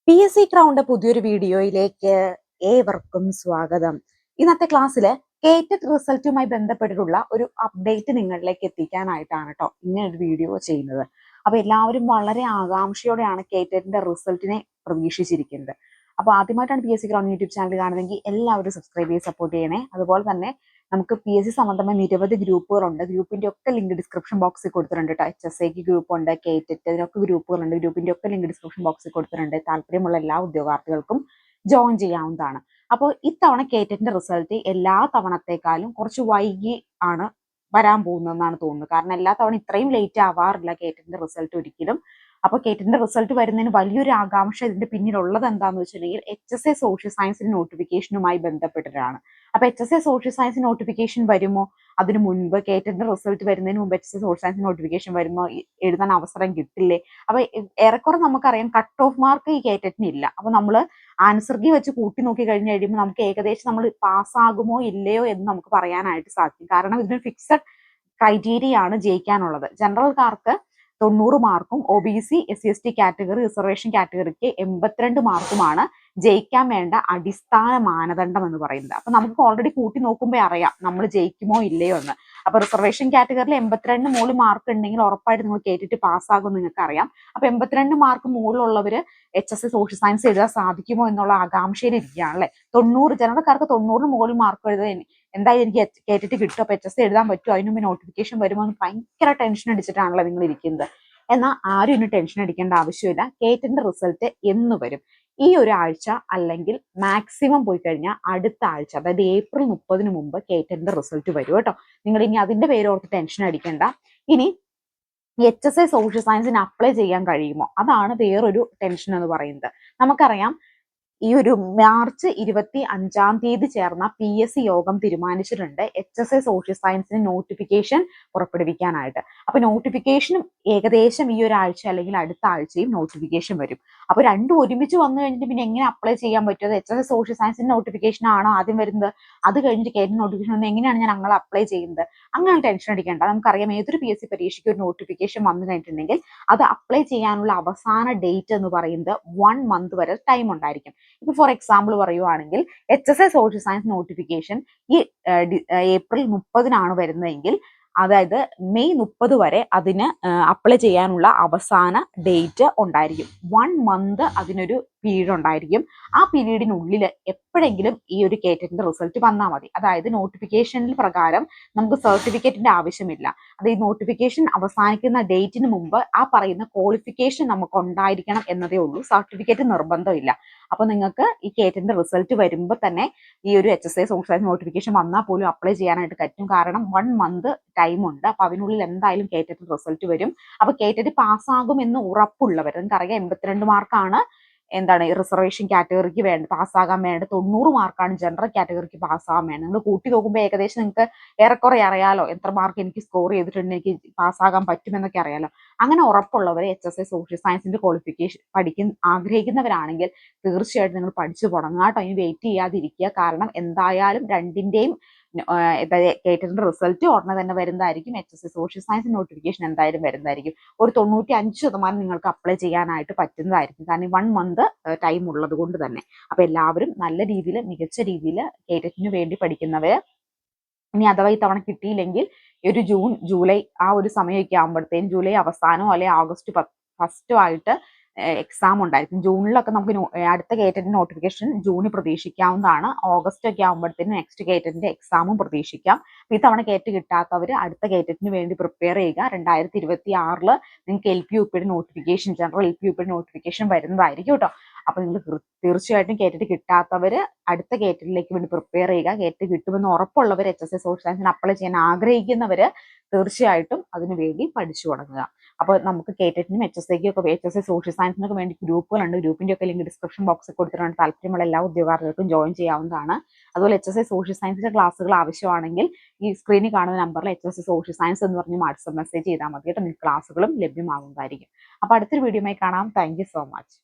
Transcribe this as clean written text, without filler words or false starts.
PSC crowned പുതിയൊരു വീഡിയോയിലേക്ക് ഏവർക്കും സ്വാഗതം. ഇന്നത്തെ ക്ലാസ്സിൽ കേറ്റഡ് റിസൾട്ടുമായി ബന്ധപ്പെട്ടിട്ടുള്ള ഒരു അപ്ഡേറ്റ് നിങ്ങളിലേക്ക് എത്തിക്കാനായിട്ടാണ് കേട്ടോ ഇങ്ങനെ ഒരു വീഡിയോ ചെയ്യുന്നത്. അപ്പൊ എല്ലാവരും വളരെ ആകാംക്ഷയോടെയാണ് കേറ്റഡിന്റെ റിസൾട്ടിനെ പ്രതീക്ഷിച്ചിരിക്കുന്നത്. അപ്പോൾ ആദ്യമായിട്ടാണ് PSC ക്രൗണ്ട് യൂട്യൂബ് ചാനൽ കാണുന്നതെങ്കിൽ എല്ലാവരും സബ്സ്ക്രൈബ് ചെയ്ത് സപ്പോർട്ട് ചെയ്യണേ. അതുപോലെ തന്നെ നമുക്ക് PSC സംബന്ധമായ നിരവധി ഗ്രൂപ്പുകളുണ്ട്. ഗ്രൂപ്പിന്റെ ഒക്കെ ലിങ്ക് ഡിസ്ക്രിപ്ഷൻ ബോക്സിൽ കൊടുത്തിട്ടുണ്ട് കേട്ടോ. HSAക്ക് ഗ്രൂപ്പ് ഉണ്ട്, കേറ്റഡ് ഇതിനൊക്കെ ഗ്രൂപ്പുകളുണ്ട്. ഗ്രൂപ്പിന്റെ ഒക്കെ ലിങ്ക് ഡിസ്ക്രിപ്ഷൻ ബോക്സിൽ കൊടുത്തിട്ടുണ്ട്. താല്പര്യമുള്ള എല്ലാ ഉദ്യോഗാർത്ഥികൾക്കും ജോയിൻ ചെയ്യാവുന്നതാണ്. അപ്പോൾ ഇത്തവണ കേറ്റഡിന്റെ റിസൾട്ട് എല്ലാ തവണത്തെക്കാളും കുറച്ച് വൈകി ആണ് വരാൻ പോകുന്നതെന്നാണ് തോന്നുന്നത്. കാരണം എല്ലാ തവണ ഇത്രയും ലേറ്റ് ആവാറില്ല കേറ്റഡിന്റെ റിസൾട്ട് ഒരിക്കലും. അപ്പൊ കേറ്റഡിന്റെ റിസൾട്ട് വരുന്നതിന് വലിയൊരു ആകാംക്ഷ ഇതിന്റെ പിന്നിലുള്ളത് എന്താണെന്ന് വെച്ചിട്ടുണ്ടെങ്കിൽ HSA സോഷ്യൽ സയൻസിന്റെ നോട്ടിഫിക്കേഷനുമായി ബന്ധപ്പെട്ടിട്ടാണ്. അപ്പൊ HSA സോഷ്യൽ സയൻസ് നോട്ടിഫിക്കേഷൻ വരുമോ, അതിന് മുൻപ് കേറ്റഡിന്റെ റിസൾട്ട് വരുന്നതിന് മുമ്പ് HSA സോഷ്യൽ സയൻസ് നോട്ടിഫിക്കേഷൻ വരുമോ, എഴുതാൻ അവസരം കിട്ടില്ലേ? അപ്പൊ ഏറെക്കുറെ നമുക്കറിയാം കട്ട് ഓഫ് മാർക്ക് ഈ കേറ്റഡിന് ഇല്ല. അപ്പൊ നമ്മൾ ആൻസർ കീ വെച്ച് കൂട്ടി നോക്കി കഴിഞ്ഞ് കഴിയുമ്പോൾ നമുക്ക് ഏകദേശം നമ്മൾ പാസ്സാകുമോ ഇല്ലയോ എന്ന് നമുക്ക് പറയാനായിട്ട് സാധിക്കും. കാരണം ഇതിന് ഫിക്സഡ് ക്രൈറ്റീരിയ ആണ് ജയിക്കാനുള്ളത്. ജനറൽക്കാർക്ക് 90 മാർക്കും OBC SC/ST കാറ്റഗറി റിസർവേഷൻ കാറ്റഗറിക്ക് 82 മാർക്കുമാണ് ജയിക്കാൻ വേണ്ട അടിസ്ഥാന മാനദണ്ഡം എന്ന് പറയുന്നത്. അപ്പൊ നമുക്ക് ഓൾറെഡി കൂട്ടി നോക്കുമ്പോൾ അറിയാം നമ്മൾ ജയിക്കുമോ ഇല്ലയോ എന്ന്. അപ്പൊ റിസർവേഷൻ കാറ്റഗറിയിൽ 82 മുകളിൽ മാർക്ക് ഉണ്ടെങ്കിൽ ഉറപ്പായിട്ട് നിങ്ങൾ കേട്ടിട്ട് പാസ്സാകും, നിങ്ങൾക്ക് അറിയാം. അപ്പൊ 82 മാർക്ക് മുകളിലുള്ളവര് HSA സോഷ്യൽ സയൻസ് എഴുതാൻ സാധിക്കുമോ എന്നുള്ള ആകാംക്ഷയിൽ ഇരിക്കുകയാണ് അല്ലെ. 90 ജനറൽക്കാർക്ക് 90 മുകളിൽ മാർക്ക് എഴുതാൻ എന്തായാലും എനിക്ക് കേട്ടിട്ട് കിട്ടും, അപ്പൊ HSA എഴുതാൻ പറ്റുമോ, അതിന് മുമ്പ് നോട്ടിഫിക്കേഷൻ വരുമോ എന്ന് ഭയങ്കര ടെൻഷൻ അടിച്ചിട്ടാണല്ലോ നിങ്ങൾ ഇരിക്കുന്നത്. എന്നാൽ ആരും ഇനി ടെൻഷൻ അടിക്കേണ്ട ആവശ്യമില്ല. കേറ്റഡിന്റെ റിസൾട്ട് എന്ന് വരും? ഈ ഒരു ആഴ്ച അല്ലെങ്കിൽ മാക്സിമം പോയി കഴിഞ്ഞാൽ അടുത്ത ആഴ്ച, അതായത് ഏപ്രിൽ 30-ന് മുമ്പ് കേറ്റഡിന്റെ റിസൾട്ട് വരും കേട്ടോ. നിങ്ങൾ ഇനി അതിന്റെ പേരോർത്ത് ടെൻഷൻ അടിക്കേണ്ട. ഇനി HSA സോഷ്യൽ സയൻസിന് അപ്ലൈ ചെയ്യാൻ കഴിയുമോ, അതാണ് വേറൊരു ടെൻഷൻ എന്ന് പറയുന്നത്. നമുക്കറിയാം ഈ ഒരു മാർച്ച് 25 ചേർന്ന PSC യോഗം തീരുമാനിച്ചിട്ടുണ്ട് HSA സോഷ്യൽ സയൻസിന് നോട്ടിഫിക്കേഷൻ പുറപ്പെടുവിക്കാനായിട്ട്. അപ്പൊ നോട്ടിഫിക്കേഷനും ഏകദേശം ഈ ഒരു ആഴ്ച അല്ലെങ്കിൽ അടുത്ത ആഴ്ചയും നോട്ടിഫിക്കേഷൻ വരും. അപ്പൊ രണ്ടും ഒരുമിച്ച് വന്നു കഴിഞ്ഞിട്ട് പിന്നെ എങ്ങനെ അപ്ലൈ ചെയ്യാൻ പറ്റും? HSA സോഷ്യൽ സയൻസിന്റെ നോട്ടിഫിക്കേഷൻ ആണോ ആദ്യം വരുന്നത്, അത് കഴിഞ്ഞിട്ട് കേറ്റഡ് നോട്ടിഫിക്കേഷൻ വന്ന് എങ്ങനെയാണ് ഞാൻ ഞങ്ങൾ അപ്ലൈ ചെയ്യുന്നത്? അങ്ങനെ ടെൻഷൻ അടിക്കേണ്ട. നമുക്കറിയാം ഏതൊരു PSC പരീക്ഷയ്ക്ക് ഒരു നോട്ടിഫിക്കേഷൻ വന്നു കഴിഞ്ഞിട്ടുണ്ടെങ്കിൽ അത് അപ്ലൈ ചെയ്യാനുള്ള അവസാന ഡേറ്റ് എന്ന് പറയുന്നത് 1 മന്ത് വരെ ടൈം ഉണ്ടായിരിക്കും. ഇപ്പൊ ഫോർ എക്സാമ്പിൾ പറയുവാണെങ്കിൽ HSA സോഷ്യൽ സയൻസ് നോട്ടിഫിക്കേഷൻ ഈ ഏപ്രിൽ 30-നാണ് വരുന്നതെങ്കിൽ, അതായത് മെയ് 30 വരെ അതിന് അപ്ലൈ ചെയ്യാനുള്ള അവസാന ഡേറ്റ് ഉണ്ടായിരിക്കും. 1 മന്ത് അതിനൊരു പീരീഡ് ഉണ്ടായിരിക്കും. ആ പീരീഡിനുള്ളിൽ എപ്പോഴെങ്കിലും ഈ ഒരു കേറ്റഡിന്റെ റിസൾട്ട് വന്നാൽ മതി. അതായത് നോട്ടിഫിക്കേഷനിൽ പ്രകാരം നമുക്ക് സർട്ടിഫിക്കറ്റിന്റെ ആവശ്യമില്ല. അത് ഈ നോട്ടിഫിക്കേഷൻ അവസാനിക്കുന്ന ഡേറ്റിന് മുമ്പ് ആ പറയുന്ന ക്വാളിഫിക്കേഷൻ നമുക്ക് ഉണ്ടായിരിക്കണം എന്നതേ ഉള്ളൂ. സർട്ടിഫിക്കറ്റ് നിർബന്ധമില്ല. അപ്പൊ നിങ്ങൾക്ക് ഈ കേറ്റഡിന്റെ റിസൾട്ട് വരുമ്പോൾ തന്നെ ഈ ഒരു HSA സോഷ്യൽ സയൻസ് നോട്ടിഫിക്കേഷൻ വന്നാൽ പോലും അപ്ലൈ ചെയ്യാനായിട്ട് പറ്റും. കാരണം 1 മന്ത് ടൈം ഉണ്ട്. അപ്പൊ അതിനുള്ളിൽ എന്തായാലും കേറ്റഡിന്റെ റിസൾട്ട് വരും. അപ്പൊ കേറ്റഡ് പാസ്സാകും എന്ന് ഉറപ്പുള്ളവർ, നിങ്ങൾക്കറിയാം 82 മാർക്കാണ് എന്താണ് റിസർവേഷൻ കാറ്റഗറിക്ക് പാസ്സാകാൻ വേണ്ട, 90 മാർക്കാണ് ജനറൽ കാറ്റഗറിക്ക് പാസ്സാകാൻ വേണ്ടത്. നിങ്ങൾ കൂട്ടി നോക്കുമ്പോൾ ഏകദേശം നിങ്ങൾക്ക് ഏറെക്കുറെ അറിയാലോ എത്ര മാർക്ക് എനിക്ക് സ്കോർ ചെയ്തിട്ടുണ്ട്, എനിക്ക് പാസ്സാകാൻ പറ്റുമെന്നൊക്കെ അറിയാലോ. അങ്ങനെ ഉറപ്പുള്ളവർ HSA സോഷ്യൽ സയൻസിന്റെ ക്വാളിഫിക്കേഷൻ ആഗ്രഹിക്കുന്നവരാണെങ്കിൽ തീർച്ചയായിട്ടും നിങ്ങൾ പഠിച്ചു തുടങ്ങുക കേട്ടോ. ഇനി വെയിറ്റ് ചെയ്യാതിരിക്കുക. കാരണം എന്തായാലും രണ്ടിന്റെയും കേറ്റഡിന്റെ റിസൾട്ട് ഉടനെ തന്നെ വരുന്നതായിരിക്കും. HSA സോഷ്യൽ സയൻസ് നോട്ടിഫിക്കേഷൻ എന്തായാലും വരുന്നതായിരിക്കും. ഒരു 95% നിങ്ങൾക്ക് അപ്ലൈ ചെയ്യാനായിട്ട് പറ്റുന്നതായിരിക്കും. കാരണം 1 മന്ത് ടൈം ഉള്ളത് കൊണ്ട് തന്നെ. അപ്പൊ എല്ലാവരും നല്ല രീതിയിൽ മികച്ച രീതിയിൽ കേറ്റഡിന് വേണ്ടി പഠിക്കുന്നവര്, ഇനി അഥവാ ഈ തവണ കിട്ടിയില്ലെങ്കിൽ ഒരു ജൂൺ ജൂലൈ ആ ഒരു സമയമൊക്കെ ആകുമ്പോഴത്തേക്കും, ജൂലൈ അവസാനമോ അല്ലെങ്കിൽ ഓഗസ്റ്റ് ഫസ്റ്റോ ആയിട്ട് എക്സാം ഉണ്ടായിരിക്കും. ജൂണിലൊക്കെ നമുക്ക് അടുത്ത കേറ്റഡിന്റെ നോട്ടിഫിക്കേഷൻ ജൂണിൽ പ്രതീക്ഷിക്കാവുന്നതാണ്. ഓഗസ്റ്റ് ഒക്കെ ആകുമ്പോഴത്തേനും നെക്സ്റ്റ് കേറ്റഡിന്റെ എക്സാമും പ്രതീക്ഷിക്കാം. ഈ തവണ കേറ്റ് കിട്ടാത്തവർ അടുത്ത കേറ്റഡിന് വേണ്ടി പ്രിപ്പയർ ചെയ്യുക. 2026 നിങ്ങൾക്ക് LP/UPയുടെ നോട്ടിഫിക്കേഷൻ, ജനറൽ LP/UPയുടെ നോട്ടിഫിക്കേഷൻ വരുന്നതായിരിക്കും കേട്ടോ. അപ്പൊ നിങ്ങൾ തീർച്ചയായിട്ടും കേറ്റഡ് കിട്ടാത്തവര് അടുത്ത കേറ്റഡിലേക്ക് വേണ്ടി പ്രിപ്പയർ ചെയ്യുക. കേറ്റഡ് കിട്ടുമെന്ന് ഉറപ്പുള്ളവർ, HSA സോഷ്യൽ സയൻസിന് അപ്ലൈ ചെയ്യാൻ ആഗ്രഹിക്കുന്നവര് തീർച്ചയായിട്ടും അതിനു വേണ്ടി പഠിച്ചു തുടങ്ങുക. അപ്പോൾ നമുക്ക് കേറ്റഡിനും HSAക്കും ഒക്കെ HSA സോഷ്യൽ സയൻസിനൊക്കെ വേണ്ടി ഗ്രൂപ്പുകളുണ്ട്. ഗ്രൂപ്പിന്റെ ഒക്കെ ലിങ്ക് ഡിസ്ക്രിപ്ഷൻ ബോക്സിൽ കൊടുത്തിട്ടുണ്ട്. താല്പര്യമുള്ള എല്ലാ ഉദ്യോഗാർത്ഥികൾക്കും ജോയിൻ ചെയ്യാവുന്നതാണ്. അതുപോലെ HSA സോഷ്യൽ സയൻസിന്റെ ക്ലാസ്സുകൾ ആവശ്യമാണെങ്കിൽ ഈ സ്ക്രീനിൽ കാണുന്ന നമ്പറിൽ HSA സോഷ്യൽ സയൻസ് എന്ന് പറഞ്ഞ് വാട്സ്ആപ്പ് മെസ്സേജ് ചെയ്താൽ മതി കേട്ടോ. നിങ്ങൾക്ക് ക്ലാസ്സുകളും ലഭ്യമാകുന്നതായിരിക്കും. അപ്പോൾ അടുത്തൊരു വീഡിയോയുമായി കാണാം. Thank you so much.